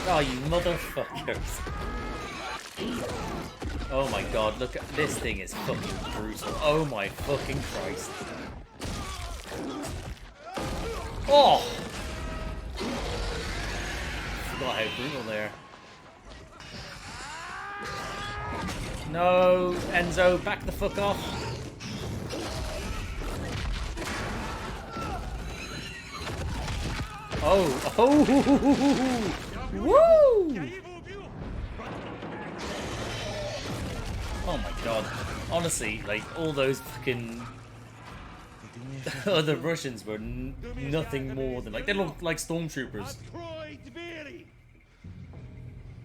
Oh, you motherfuckers. Oh my god, look at this thing is fucking brutal. Oh my fucking Christ. Oh! Forgot how brutal they are. No, Enzo, back the fuck off. Oh, oh, woo! Oh my god. Honestly, like, all those fucking other Russians were nothing more than, like, they looked like stormtroopers.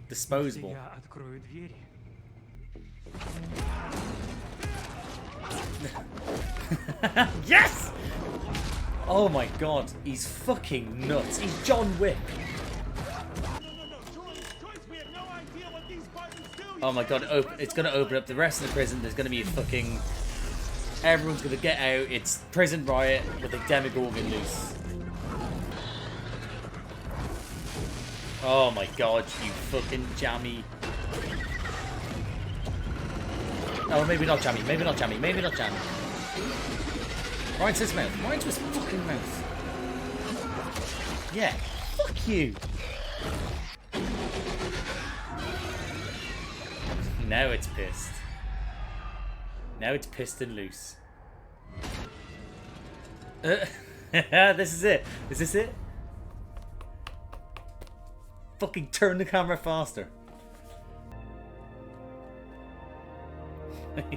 Disposable. Yes! Oh my god, he's fucking nuts. He's John Wick. Oh my god, it's gonna open up the rest of the prison. There's gonna be a fucking... Everyone's gonna get out. It's prison riot with a Demogorgon loose. Oh my god, you fucking jammy. Oh, maybe not jammy, maybe not jammy, maybe not jammy. Right to his mouth, right to his fucking mouth. Yeah, fuck you. Now it's pissed. Now it's pissed and loose. This is it. Is this it? Fucking turn the camera faster.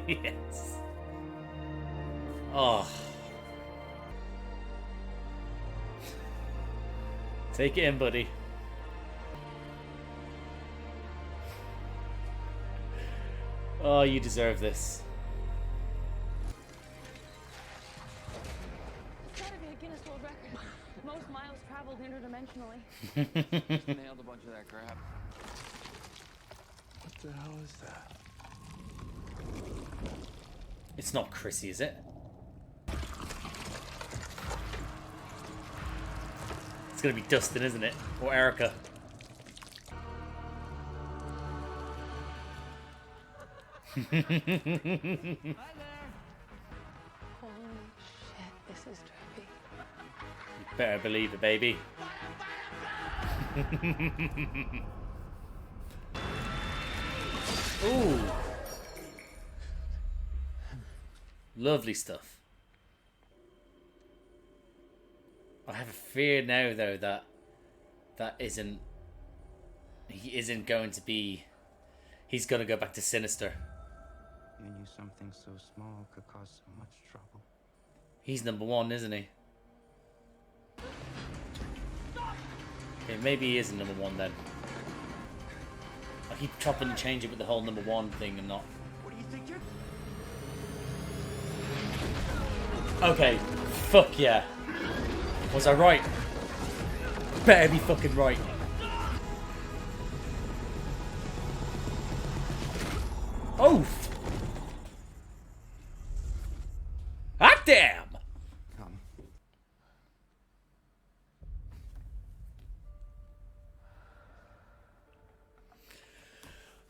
Yes. Oh. Take it in, buddy. Oh, you deserve this. It's gotta be a Guinness World Record. Most miles traveled interdimensionally. Just nailed a bunch of that crap. What the hell is that? It's not Chrissy, is it? It's gonna be Dustin, isn't it? Or Erica. Hi there. Holy shit, this is trippy. You better believe it, baby. Ooh. Lovely stuff. I have a fear now, though, that he isn't going to be. He's gonna go back to Sinister. You knew something so small could cause so much trouble. He's number one, isn't he? Okay, maybe he isn't number one then. I keep chopping and changing with the whole number one thing and not. What do you think you're... Okay, fuck yeah. Was I right? Better be fucking right. Oh! Hot damn! Come.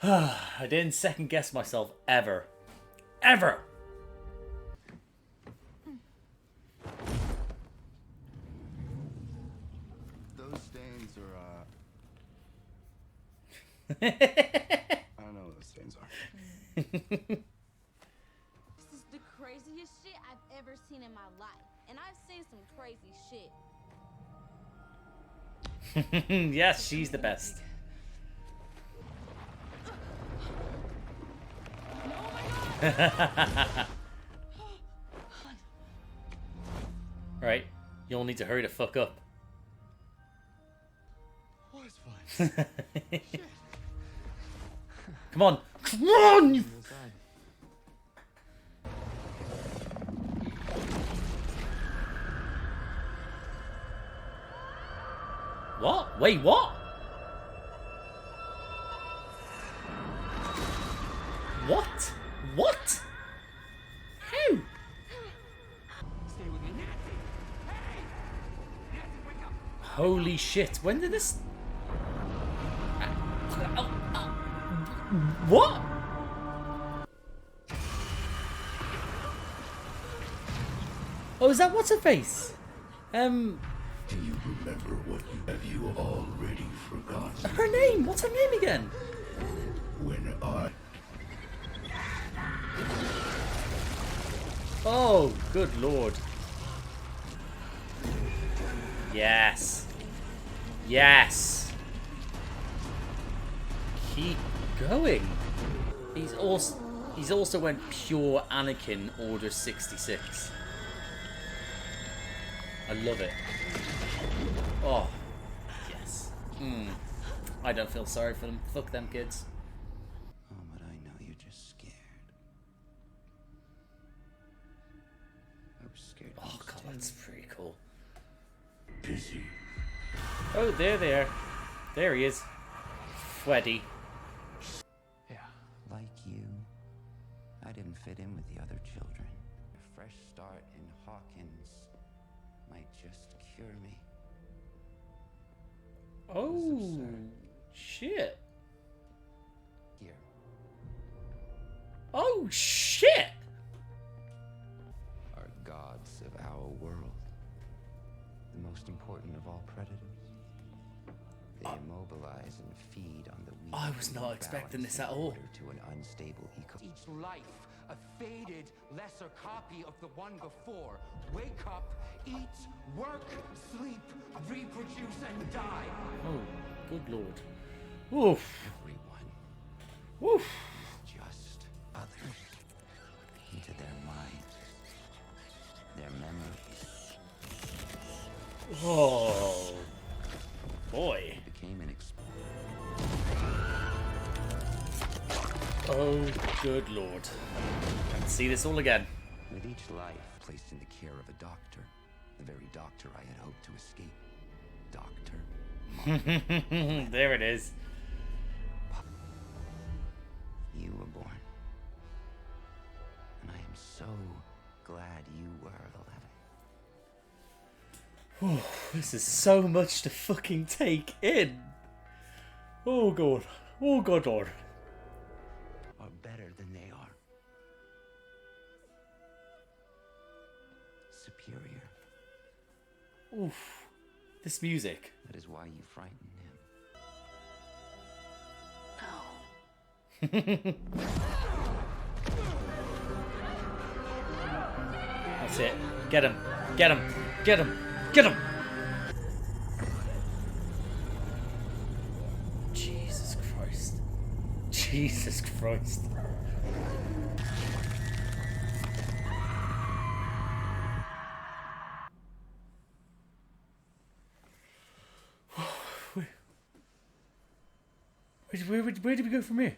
I didn't second guess myself ever. Ever! Those stains are, I don't know what those stains are. This is the craziest shit I've ever seen in my life. And I've seen some crazy shit. Yes, she's the best. Right, you'll need to hurry the fuck up. Oh, it's fine. Come on. Come on! You... What? Wait, what? What? What? How? Stay with me, Nancy. Hey! Nancy, wake up. Holy shit. When did this... What? Oh, is that what's her face? Do you remember what have you already forgotten? Her name. What's her name again? When I... Oh, good lord. Yes. Yes. Keep going. He's also went pure Anakin Order 66. I love it. Oh, yes. I don't feel sorry for them. Fuck them kids. Oh, but I know you're just scared. I was scared. Oh god, that's pretty cool. Busy. Oh, there they are. There he is. Freddy. Yeah. Like you, I didn't fit in with the other children. A fresh start in Hawkins might just cure me. Oh, shit. Here. Oh, shit. Are gods of our world. The most important of all predators. They immobilize and feed on the weak. I was not expecting this at all. To an unstable each life, a faded, lesser copy of the one before. Wake up, eat, work, sleep, reproduce, and die. Oh, good lord. Woof. Everyone. Woof. Just others. Into their minds. Their memories. Oh, boy. It became an Oh, good lord. I can see this all again. With each life placed in the care of a doctor, the very doctor I had hoped to escape. Doctor. There it is. You were born. And I am so glad you were 11. This is so much to fucking take in. Oh god. Oh god lord. Are better than they are. Superior. Oof. This music. That is why you frighten him. That's it. Get him. Get him. Get him. Get him. Jesus Christ. Jesus Christ. Where did we go from here?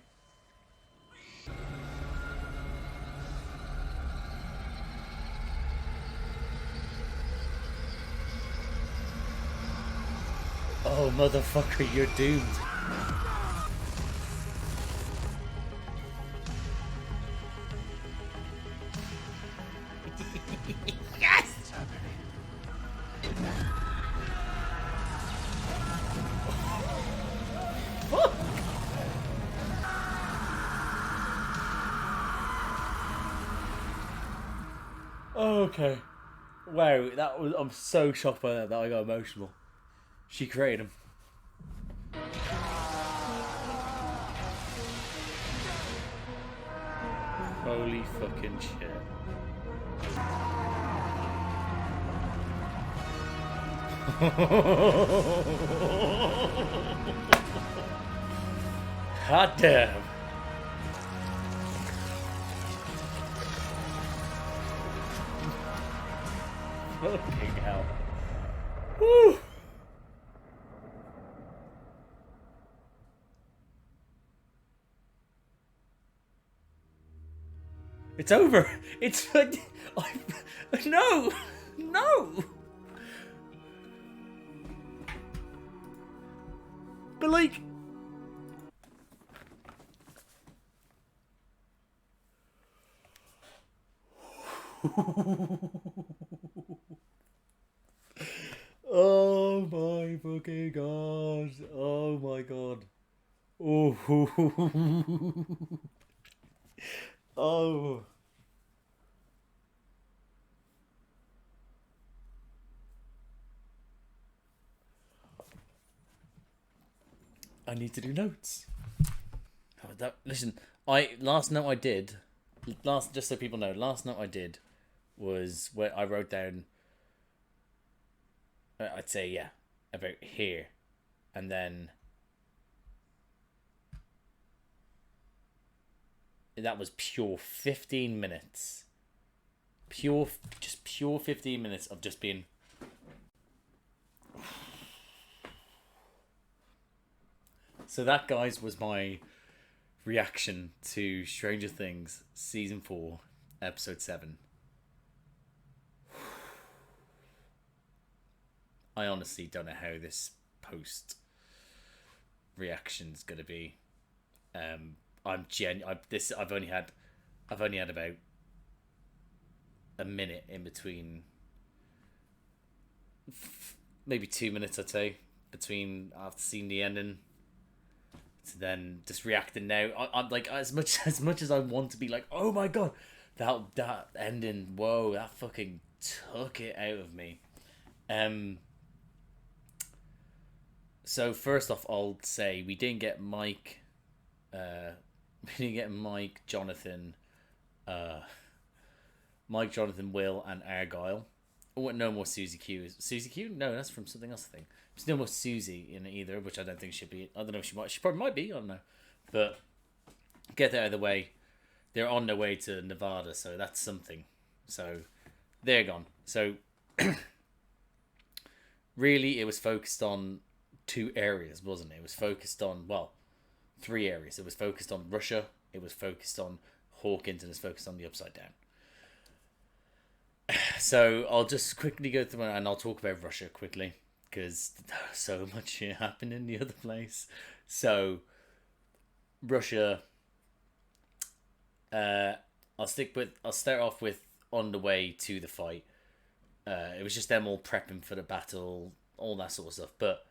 Oh, motherfucker, you're doomed. Yes! Oh. Okay. Wow, that was. I'm so shocked by that I got emotional. She created him. Holy fucking shit. Hot damn. Fucking hell. Woo! It's over. It's no, no. But like, oh my fucking god! Oh my god! Oh. Oh. I need to do notes. Listen, last note I did, just so people know, last note I did was where I wrote down, I'd say, yeah, about here, and then that was pure 15 minutes, pure 15 minutes of just being. So that, guys, was my reaction to Stranger Things Season 4, Episode 7. I honestly don't know how this post reaction's gonna be. I've only had about a minute in between, maybe 2 minutes, I'd say, between after seeing the ending to then just reacting now. I'm like, as much as I want to be like, oh my god, that ending, whoa, that fucking took it out of me. So first off, I'll say we didn't get Mike. Jonathan, Will, and Argyle. Oh, no more Susie Q. Susie Q? No, that's from something else, I think. There's no more Susie in it either, which I don't think should be. I don't know if she might. She probably might be. I don't know. But get that out of the way. They're on their way to Nevada, so that's something. So they're gone. So really, it was focused on 2 areas, wasn't it? It was focused on, well, 3 areas. It was focused on Russia. It was focused on Hawkins, and it's focused on the Upside Down. So I'll just quickly go through and I'll talk about Russia quickly because so much shit happened in the other place. So Russia, I'll start off with on the way to the fight. It was just them all prepping for the battle, all that sort of stuff. But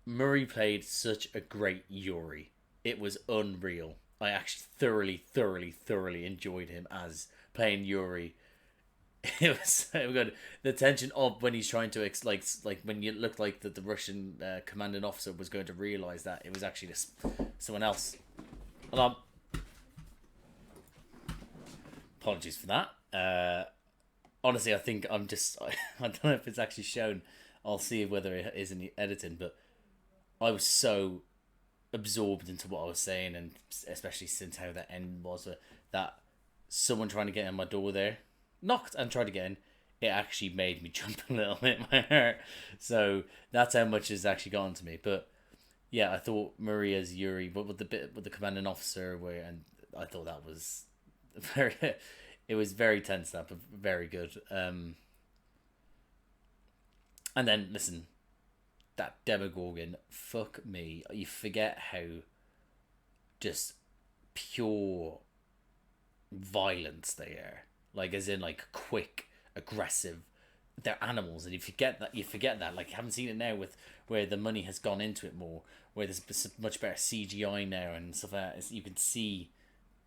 Murray played such a great Yuri. It was unreal. I actually thoroughly enjoyed him as playing Yuri. It was so good. The tension of when he's trying to like when you looked like that the Russian commanding officer was going to realize that it was actually just someone else. Apologies for that. Honestly, I think I don't know if it's actually shown. I'll see whether it is in the editing, but I was so absorbed into what I was saying, and especially since how that end was, that someone trying to get in my door there, knocked and tried to get in, it actually made me jump a little bit in my heart. So that's how much has actually gotten to me. But yeah, I thought Murray as Yuri, but with the commanding officer, and I thought that was it was very tense, that, but very good. And then listen, that Demogorgon, fuck me, you forget how just pure violence they are, like as in like quick, aggressive. They're animals, and you forget that. Like, I haven't seen it now with where the money has gone into it more, where there's much better CGI now and stuff like that. You can see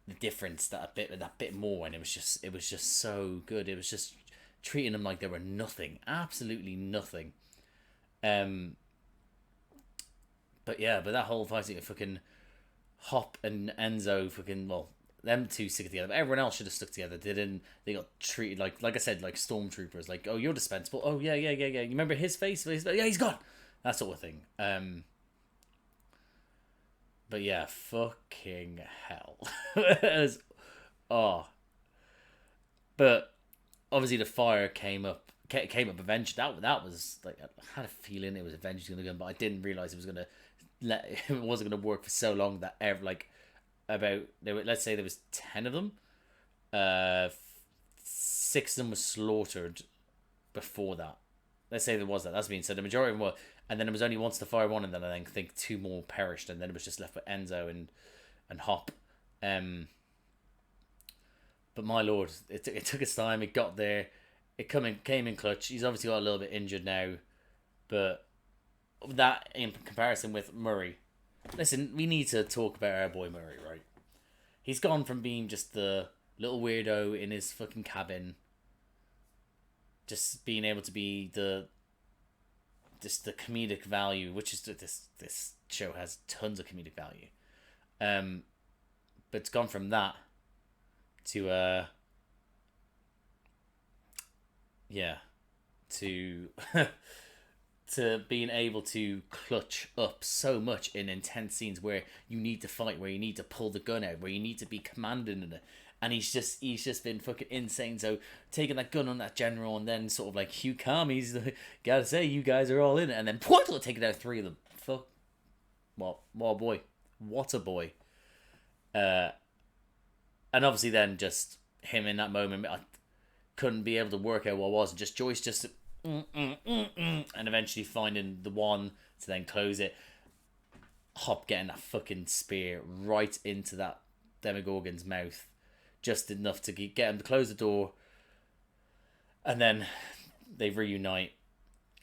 the difference that bit more, and it was just so good. It was just treating them like they were nothing, absolutely nothing. But that whole fighting, fucking Hop and Enzo, fucking, well, them two stick together. But everyone else should have stuck together. They got treated like I said, like stormtroopers. Like, oh, you're dispensable. Oh yeah. You remember his face? Yeah, he's gone. That sort of thing. But yeah, fucking hell. It was, but obviously the fire came up eventually. That was like, I had a feeling it was eventually gonna go, but I didn't realize it wasn't gonna work for so long that let's say there was 10 of them, 6 of them were slaughtered before that. Let's say there was that. That's mean. So the majority of them were, and then it was only once the fire won, and then I think 2 more perished, and then it was just left with Enzo and Hop. But my lord, it took its time. It got there. It came in clutch. He's obviously got a little bit injured now, but that in comparison with Murray, listen, we need to talk about our boy Murray, right? He's gone from being just the little weirdo in his fucking cabin, just being able to be the comedic value, which is this show has tons of comedic value. But it's gone from that to to being able to clutch up so much in intense scenes where you need to fight, where you need to pull the gun out, where you need to be commanding in it. And he's just been fucking insane. So taking that gun on that general and then sort of like Hugh Carmy's gotta say you guys are all in it, and then taking out 3 of them. Fuck, what a boy, what a boy. And obviously then just him in that moment, I couldn't be able to work out what was, and just Joyce just and eventually finding the one to then close it. Hop getting that fucking spear right into that Demogorgon's mouth, just enough to get him to close the door, and then they reunite,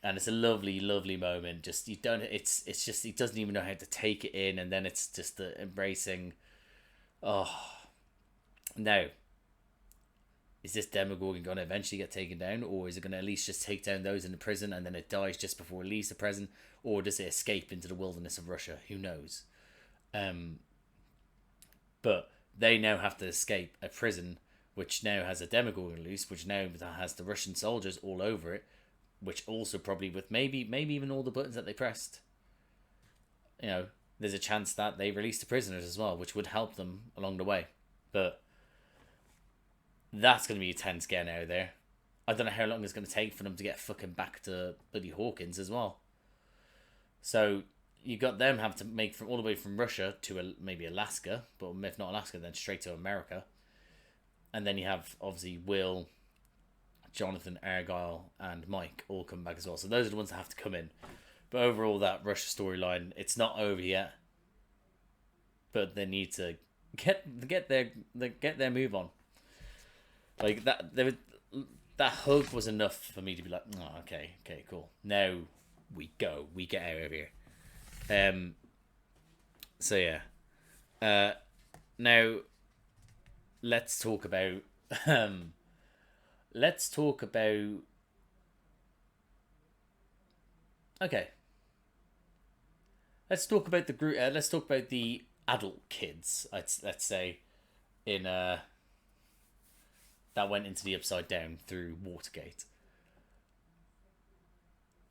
and it's a lovely, lovely moment. Just it's just he doesn't even know how to take it in, and then it's just the embracing. Oh, now, is this Demogorgon going to eventually get taken down, or is it going to at least just take down those in the prison and then it dies just before it leaves the prison, or does it escape into the wilderness of Russia? Who knows? But they now have to escape a prison which now has a Demogorgon loose, which now has the Russian soldiers all over it, which also probably with maybe even all the buttons that they pressed. You know, there's a chance that they release the prisoners as well, which would help them along the way. But that's going to be tense getting out of there. I don't know how long it's going to take for them to get fucking back to bloody Hawkins as well. So you got them have to make from all the way from Russia to maybe Alaska, but if not Alaska, then straight to America. And then you have obviously Will, Jonathan, Argyle, and Mike all come back as well. So those are the ones that have to come in. But overall, that Russia storyline, it's not over yet. But they need to get their move on. Like that hug was enough for me to be like, oh, okay, cool. Now we get out of here. So yeah. Now let's talk about okay. Let's talk about the group. Let's talk about the adult kids. Let's say in that went into the Upside Down through Watergate.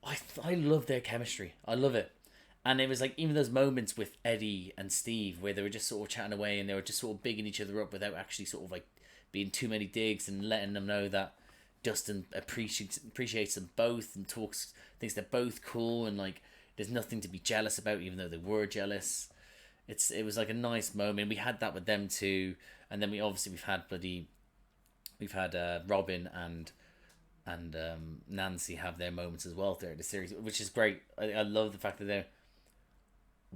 I love their chemistry. I love it. And it was like even those moments with Eddie and Steve where they were just sort of chatting away and they were just sort of bigging each other up without actually sort of like being too many digs, and letting them know that Dustin appreciates them both and thinks they're both cool, and like there's nothing to be jealous about even though they were jealous. It was like a nice moment. We had that with them too, and then we've had Robin and Nancy have their moments as well throughout the series, which is great. I love the fact that they're...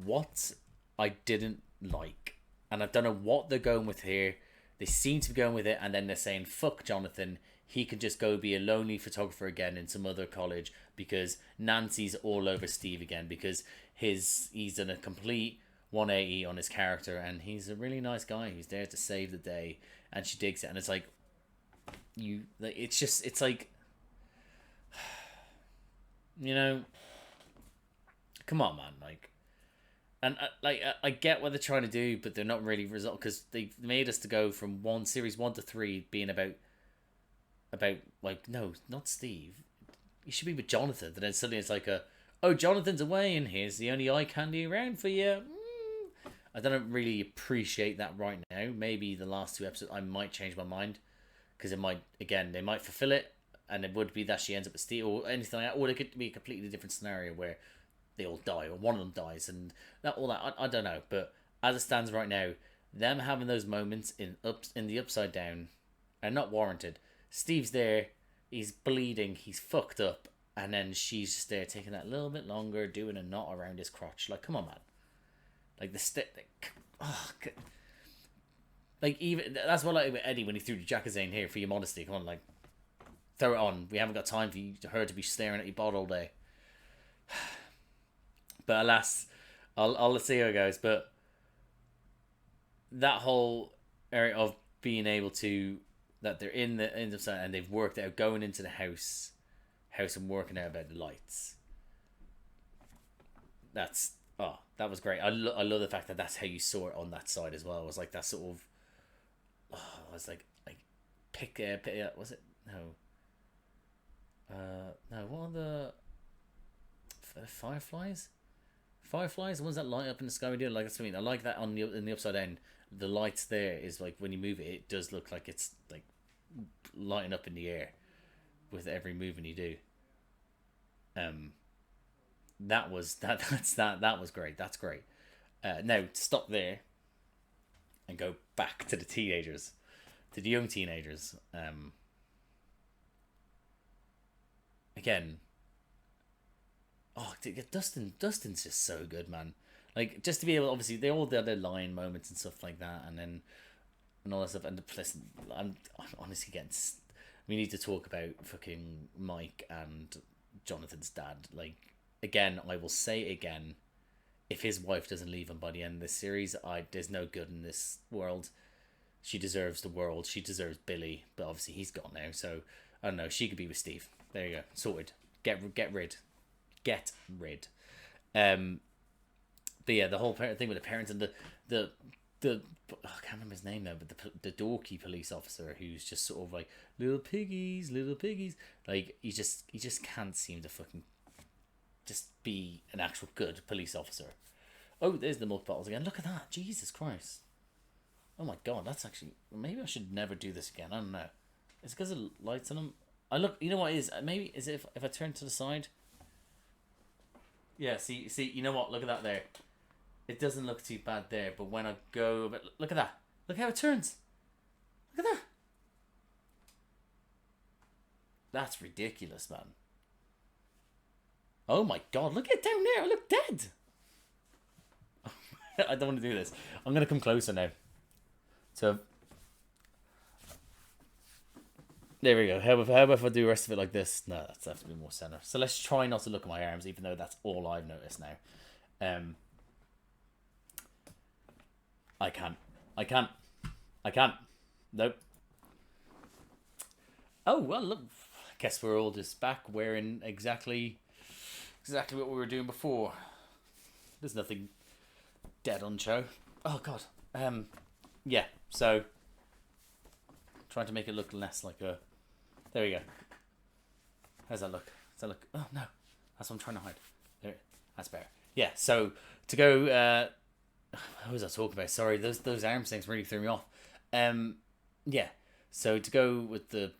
What I didn't like, and I don't know what they're going with here, they seem to be going with it, and then they're saying, fuck Jonathan, he can just go be a lonely photographer again in some other college because Nancy's all over Steve again, because he's done a complete 180 on his character, and he's a really nice guy who's there to save the day, and she digs it. And it's like, it's like, you know, come on, man, like, and I get what they're trying to do, but they're not really because they made us to go from series 1 to 3 being about like, no, not Steve, you should be with Jonathan, and then suddenly it's like Jonathan's away and here's the only eye candy around for you. I don't really appreciate that right now. Maybe the last 2 episodes I might change my mind, because they might fulfill it, and it would be that she ends up with Steve or anything like that, or it could be a completely different scenario where they all die or one of them dies, and all that. I don't know, but as it stands right now, them having those moments in the Upside Down are not warranted. Steve's there, he's bleeding, he's fucked up, and then she's just there taking that little bit longer, doing a knot around his crotch. Like, come on, man. Like like even that's what I like with Eddie when he threw the jacket saying, here, for your modesty, come on, like, throw it on. We haven't got time for her to be staring at your bod all day. But alas, Let's see how it goes. But that whole area of being able to that they're in the side and they've worked out going into the house and working out about the lights. That was great. I love the fact that that's how you saw it on that side as well. It was like that sort of. I was like pick was it no. No, what are the fireflies? Fireflies, the ones that light up in the sky. We do like that's what I mean. I like that on in the upside end. The lights there is like when you move it, it does look like it's like lighting up in the air with every movement you do. That was great. That's great. Now to stop there and go back to the teenagers, to the young teenagers. Again. Oh, Dustin's just so good, man. Like, just to be able, obviously, they all did their line moments and stuff like that, and all that stuff. And listen, I'm honestly getting. We need to talk about fucking Mike and Jonathan's dad. Like, again, I will say again, if his wife doesn't leave him by the end of this series, there's no good in this world. She deserves the world. She deserves Billy, but obviously he's gone now. So I don't know. She could be with Steve. There you go. Sorted. Get rid. But yeah, the whole thing with the parents and the I can't remember his name now, but the dorky police officer who's just sort of like little piggies. Like he just can't seem to fucking just be an actual good police officer. Oh, there's the milk bottles again. Look at that. Jesus Christ. Oh my God, that's actually... Maybe I should never do this again. I don't know. Is it because of lights on them? You know what it is? Maybe, is it if I turn to the side? Yeah, see, you know what? Look at that there. It doesn't look too bad there, but when I go... But look at that. Look how it turns. Look at that. That's ridiculous, man. Oh my God, look at it down there. I look dead. I don't want to do this. I'm going to come closer now. So, there we go. How about if I do the rest of it like this? No, that's have to be more center. So let's try not to look at my arms, even though that's all I've noticed now. I can't. Nope. Oh, well, look. Guess we're all just back wearing exactly what we were doing before. There's nothing dead on show. Oh, God. Yeah, so trying to make it look less like a... There we go. How's that look? Does that look... Oh, no. That's what I'm trying to hide. There. That's better. Yeah, so to go... what was I talking about? Sorry, those arms things really threw me off. Yeah, so to go with the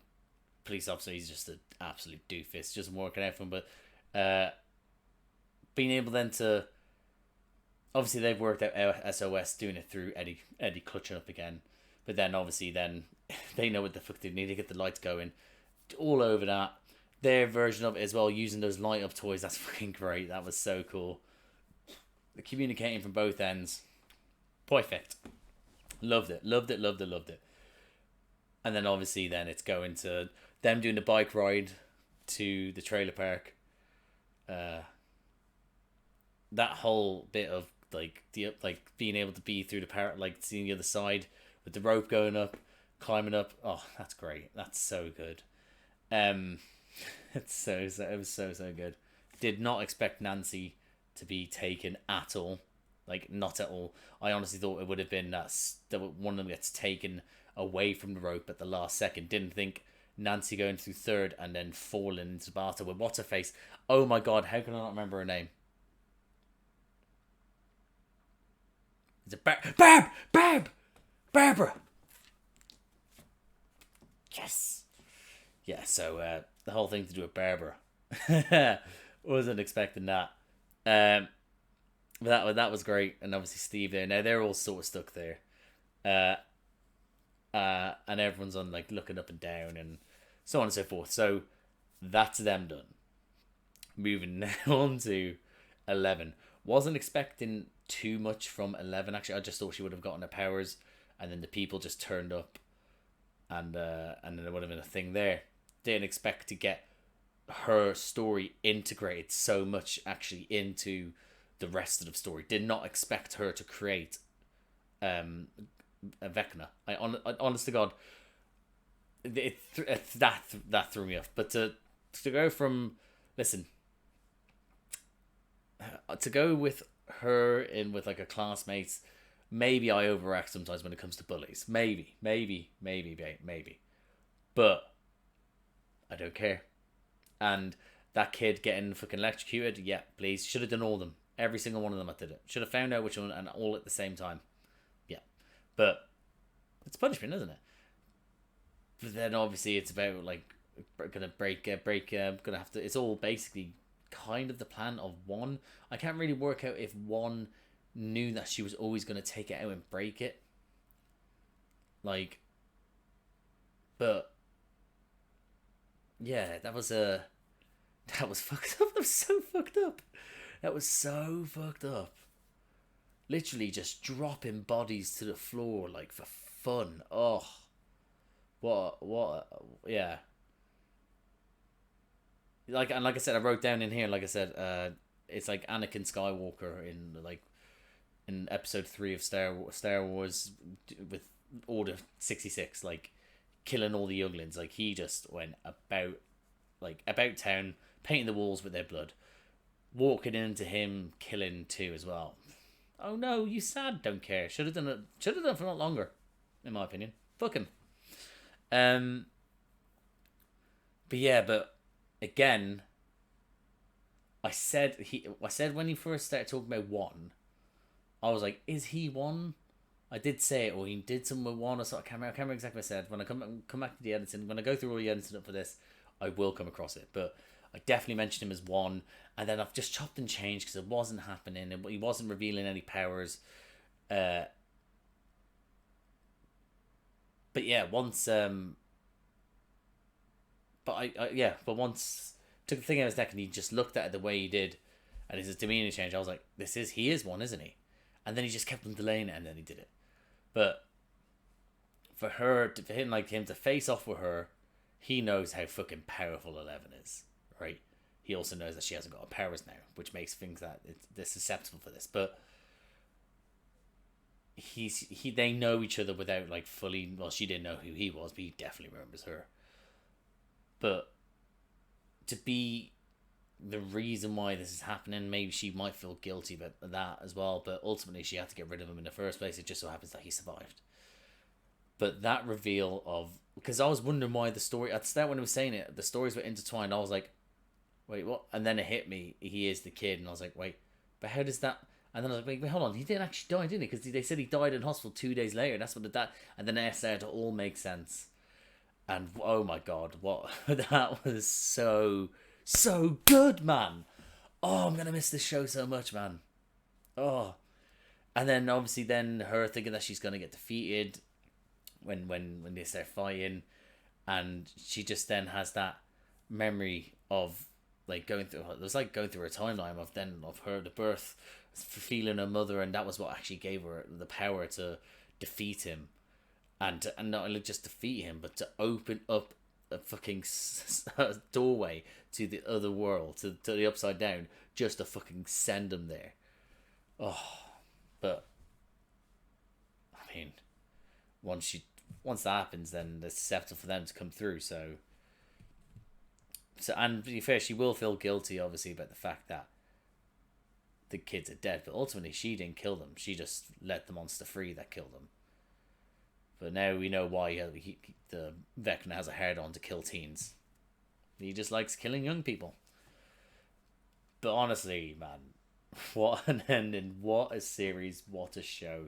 police officer, he's just an absolute doofus. Just working out for him, but being able then to... Obviously, they've worked out SOS doing it through Eddie clutching up again. But then, obviously, then they know what the fuck they need to get the lights going. All over that. Their version of it as well, using those light-up toys, that's fucking great. That was so cool. Communicating from both ends. Perfect. Loved it. And then, obviously, then it's going to them doing the bike ride to the trailer park. That whole bit of being able to be through the parrot, like seeing the other side with the rope going up, climbing up. Oh, that's great. That's so good. It was so good. Did not expect Nancy to be taken at all. Like, not at all. I honestly thought it would have been that one of them gets taken away from the rope at the last second. Didn't think Nancy going through third and then falling into the bathtub with what's her face. Oh my God, how can I not remember her name? Is it Barbara? Yes. Yeah, so the whole thing to do with Barbara. Wasn't expecting that. But that was great. And obviously Steve there. Now they're all sort of stuck there. And everyone's on like looking up and down and so on and so forth. So that's them done. Moving now on to 11. Wasn't expecting too much from 11. Actually, I just thought she would have gotten her powers, and then the people just turned up, and then there would have been a thing there. Didn't expect to get her story integrated so much actually into the rest of the story. Did not expect her to create a Vecna. I honest to God, that threw me off. But to go from, listen, to go with her in with like a classmates, maybe I overact sometimes when it comes to bullies. Maybe. But I don't care. And that kid getting fucking electrocuted, yeah, please. Should have done all of them. Every single one of them I did it. Should have found out which one and all at the same time. Yeah. But it's punishment, isn't it? But then obviously it's about like gonna gonna have to, it's all basically kind of the plan of one. I can't really work out if one knew that she was always gonna take it out and break it. Like, but yeah, that was fucked up. That was so fucked up. That was so fucked up. Literally just dropping bodies to the floor like for fun. Oh, what? Yeah. Like I said, I wrote down in here. Like I said, it's like Anakin Skywalker in episode 3 of Star Wars with Order 66, like killing all the younglings. Like he just went about town, painting the walls with their blood, walking into him killing 2 as well. Oh no, you sad, don't care. Should have done it for a lot longer, in my opinion. Fuck him. But again, I said when he first started talking about 1, I was like, is he 1? I did say it, or he did something with 1 or something. I can't remember exactly what I said. When I come back to the editing, when I go through all the editing up for this, I will come across it. But I definitely mentioned him as 1, and then I've just chopped and changed because it wasn't happening. He wasn't revealing any powers. But yeah, once but once took the thing out of his neck and he just looked at it the way he did, and his demeanor changed. I was like, he is 1, isn't he? And then he just kept on delaying it, and then he did it. But for him to face off with her, he knows how fucking powerful 11 is, right? He also knows that she hasn't got her powers now, which makes things that they're susceptible for this. But they know each other without like fully. Well, she didn't know who he was, but he definitely remembers her. But to be the reason why this is happening, maybe she might feel guilty about that as well. But ultimately, she had to get rid of him in the first place. It just so happens that he survived. But that reveal of, because I was wondering why the story at the start when he was saying it, the stories were intertwined. I was like, wait, what? And then it hit me. He is the kid, and I was like, wait, but how does that? And then I was like, wait, hold on, he didn't actually die, did he? Because they said he died in hospital 2 days later. That's what that. And then it started to all make sense. And oh my god, what that was so good, man. Oh, I'm gonna miss this show so much, man. Oh, and then obviously her thinking that she's gonna get defeated when they start fighting, and she just then has that memory of like going through her timeline of her the birth, feeling her mother, and that was what actually gave her the power to defeat him. And not only just defeat him, but to open up a fucking doorway to the other world, to the upside down, just to fucking send him there. Oh, but I mean, once that happens, then it's susceptible for them to come through. So and to be fair, she will feel guilty, obviously, about the fact that the kids are dead. But ultimately, she didn't kill them. She just let the monster free that killed them. But now we know why the Vecna has a hard-on to kill teens. He just likes killing young people. But honestly, man, what an ending. What a series. What a show.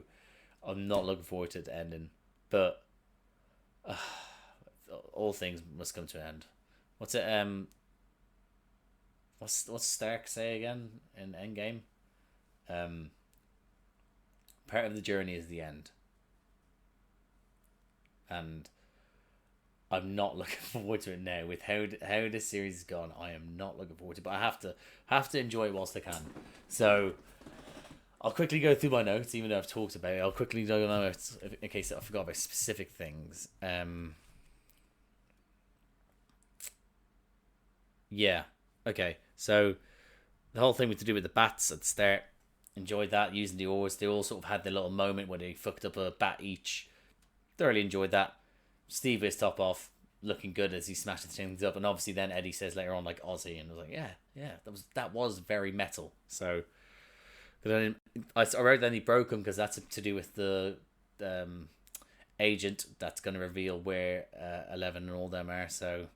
I'm not looking forward to the ending. But all things must come to an end. What's it? What's Stark say again in Endgame? Part of the journey is the end. And I'm not looking forward to it now. With how this series has gone, I am not looking forward to it. But I have to enjoy it whilst I can. So I'll quickly go through my notes, even though I've talked about it. I'll quickly go notes in case I forgot about specific things. Yeah. Okay. So the whole thing with to do with the bats at the start, Enjoyed that, using the oars. They all sort of had their little moment where they fucked up a bat each. Thoroughly enjoyed that. Steve is top off, looking good as he smashes things up. And obviously then Eddie says later on, like, Aussie. And I was like, yeah, that was very metal. So, but then I wrote then he broke him because that's to do with the agent that's going to reveal where 11 and all them are. So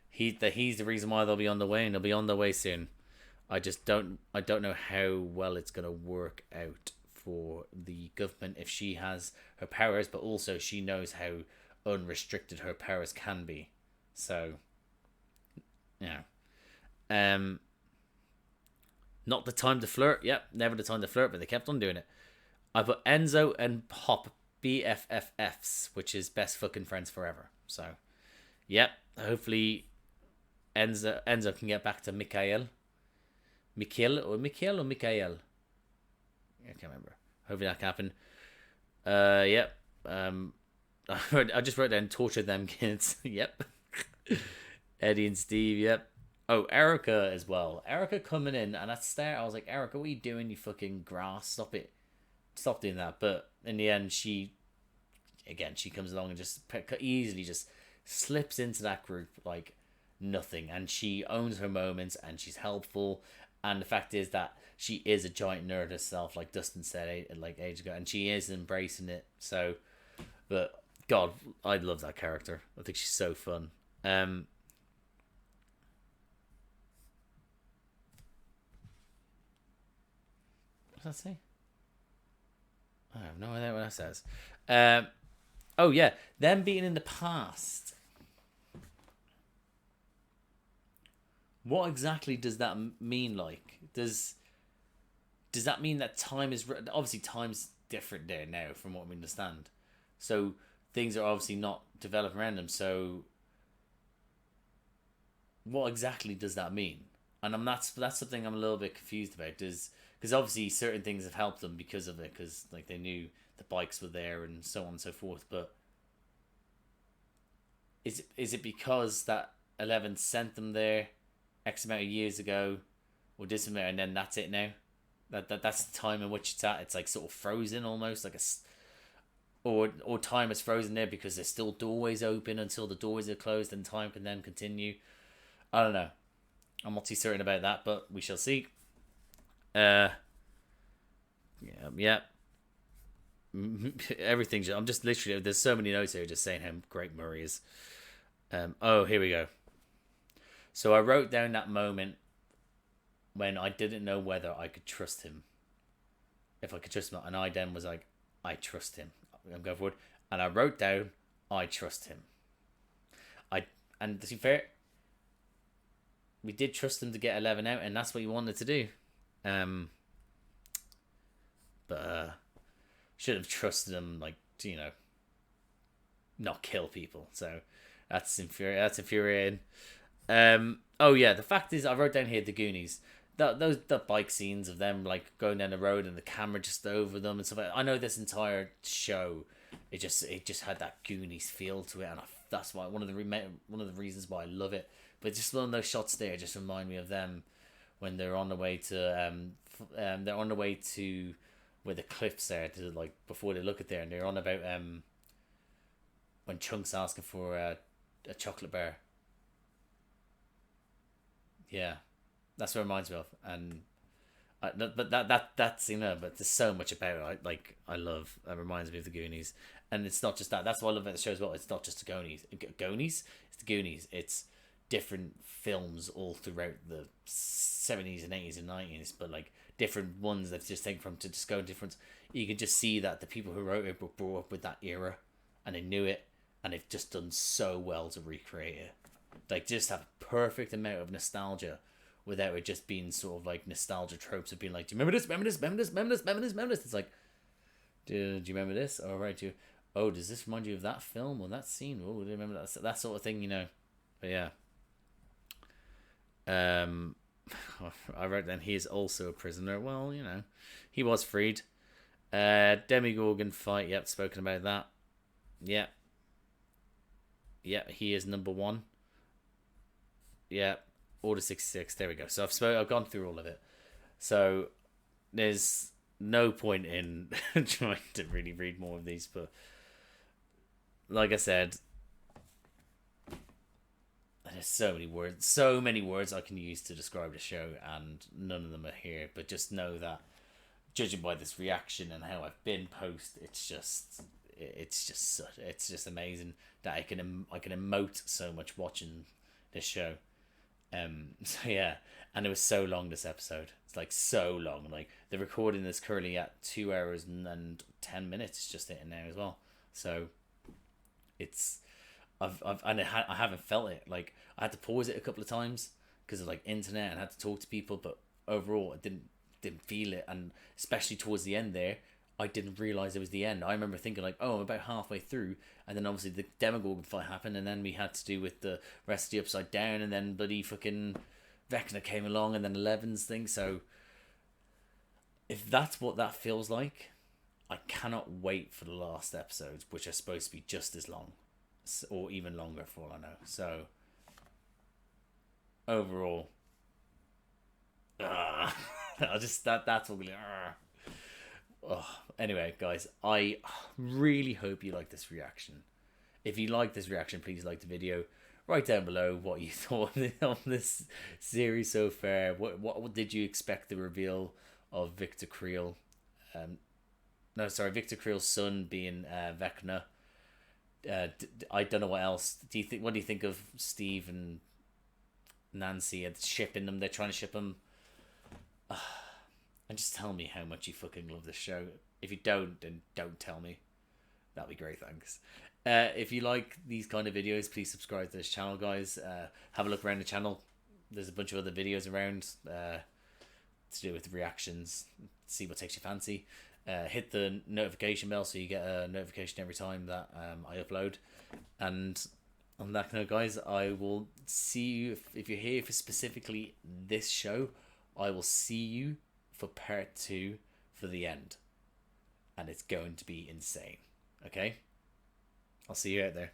he's the reason why they'll be on the way, and they'll be on the way soon. I don't know how well it's going to work out for the government if she has her powers, but also she knows how unrestricted her powers can be. So yeah. Not the time to flirt. Yep, never the time to flirt, but they kept on doing it. I put Enzo and Hop BFFFs, which is best fucking friends forever. So, yep, hopefully Enzo can get back to Mikhail. Mikhail? I can't remember. Hopefully that can happen. Yep. I just wrote down torture them kids. Yep. Eddie and Steve, yep. Oh, Erica as well. Erica coming in, and at the start I was like, Erica, what are you doing, you fucking grass? Stop it. Stop doing that. But in the end, she comes along and just easily just slips into that group like nothing. And she owns her moments, and she's helpful. And the fact is that she is a giant nerd herself, like Dustin said like ages ago, and she is embracing it. So, but God, I love that character. I think she's so fun. What's that say? I have no idea what that says. Oh yeah, them being in the past. What exactly does that mean? Like, does that mean that time is obviously time's different there now from what we understand? So things are obviously not developing around them. So what exactly does that mean? And that's something I'm a little bit confused about. Because obviously certain things have helped them because of it, because like they knew the bikes were there and so on and so forth. But is it because that 11 sent them there X amount of years ago, or did something, and then that's it now? That's the time in which it's at. It's like sort of frozen almost, like or time is frozen there because there's still doorways open until the doorways are closed, and time can then continue. I don't know. I'm not too certain about that, but we shall see. Yeah. Everything. I'm just literally. There's so many notes here just saying how great Murray is. Oh, here we go. So I wrote down that moment when I didn't know whether I could trust him. If I could trust him, and I then was like, I trust him. I'm going forward, and I wrote down, I trust him. And to be fair, we did trust him to get 11 out, and that's what he wanted to do. But should have trusted him, like, to, not kill people. So that's infuriating. Oh yeah, the fact is, I wrote down here the Goonies. The bike scenes of them like going down the road and the camera just over them and stuff like that. I know this entire show, it just had that Goonies feel to it, and that's why one of the reasons why I love it. But just one of those shots there just remind me of them when they're on the way to where the cliffs are, to like before they look at there, and they're on about when Chunk's asking for a chocolate bar. Yeah, that's what it reminds me of, and but that's but there's so much about it. I love. It reminds me of the Goonies, and it's not just that. That's what I love about the show as well. It's not just the Goonies. It's the Goonies. It's different films all throughout the 70s and 80s and 90s, but like different ones that just take from to just go different. You can just see that the people who wrote it were brought up with that era, and they knew it, and they've just done so well to recreate it. Like, just have a perfect amount of nostalgia without it just being sort of like nostalgia tropes of being like, do you remember this? Remember this? Remember this? Remember this? Remember this? Remember this? It's like, do you remember this? Oh, right. Does this remind you of that film or that scene? Oh, do you remember that sort of thing, But yeah. I wrote down he is also a prisoner. Well, he was freed. Demogorgon fight. Yep, spoken about that. Yep. Yep, he is number 1. Yeah, Order 66. There we go. So I've gone through all of it. So there's no point in trying to really read more of these, but like I said, there's so many words I can use to describe the show, and none of them are here. But just know that, judging by this reaction and how I've been post, it's just amazing that I can emote so much watching this show. So yeah, and it was so long, this episode. It's like so long. Like the recording is currently at 2 hours and 10 minutes. It's just hitting now as well. So it's I haven't felt it. Like I had to pause it a couple of times because of like internet and had to talk to people, but overall I didn't feel it. And especially towards the end there, I didn't realize it was the end. I remember thinking like, oh, I'm about halfway through, and then obviously the Demogorgon fight happened, and then we had to do with the rest of the Upside Down, and then bloody fucking Vecna came along, and then Eleven's thing. So if that's what that feels like, I cannot wait for the last episodes, which are supposed to be just as long, or even longer for all I know. So overall, I just that's all. Oh, anyway, guys, I really hope you like this reaction. If you like this reaction, please like the video. Write down below what you thought on this series so far. What did you expect the reveal of Victor Creel? Victor Creel's son being Vecna. I don't know what else. What do you think of Steve and Nancy and shipping them? They're trying to ship them. And just tell me how much you fucking love this show. If you don't, then don't tell me. That'd be great, thanks. If you like these kind of videos, please subscribe to this channel, guys. Have a look around the channel. There's a bunch of other videos around to do with reactions. See what takes your fancy. Hit the notification bell so you get a notification every time that I upload. And on that note, guys, I will see you. If you're here for specifically this show, I will see you for part 2 for the end, and it's going to be insane. Okay, I'll see you out there.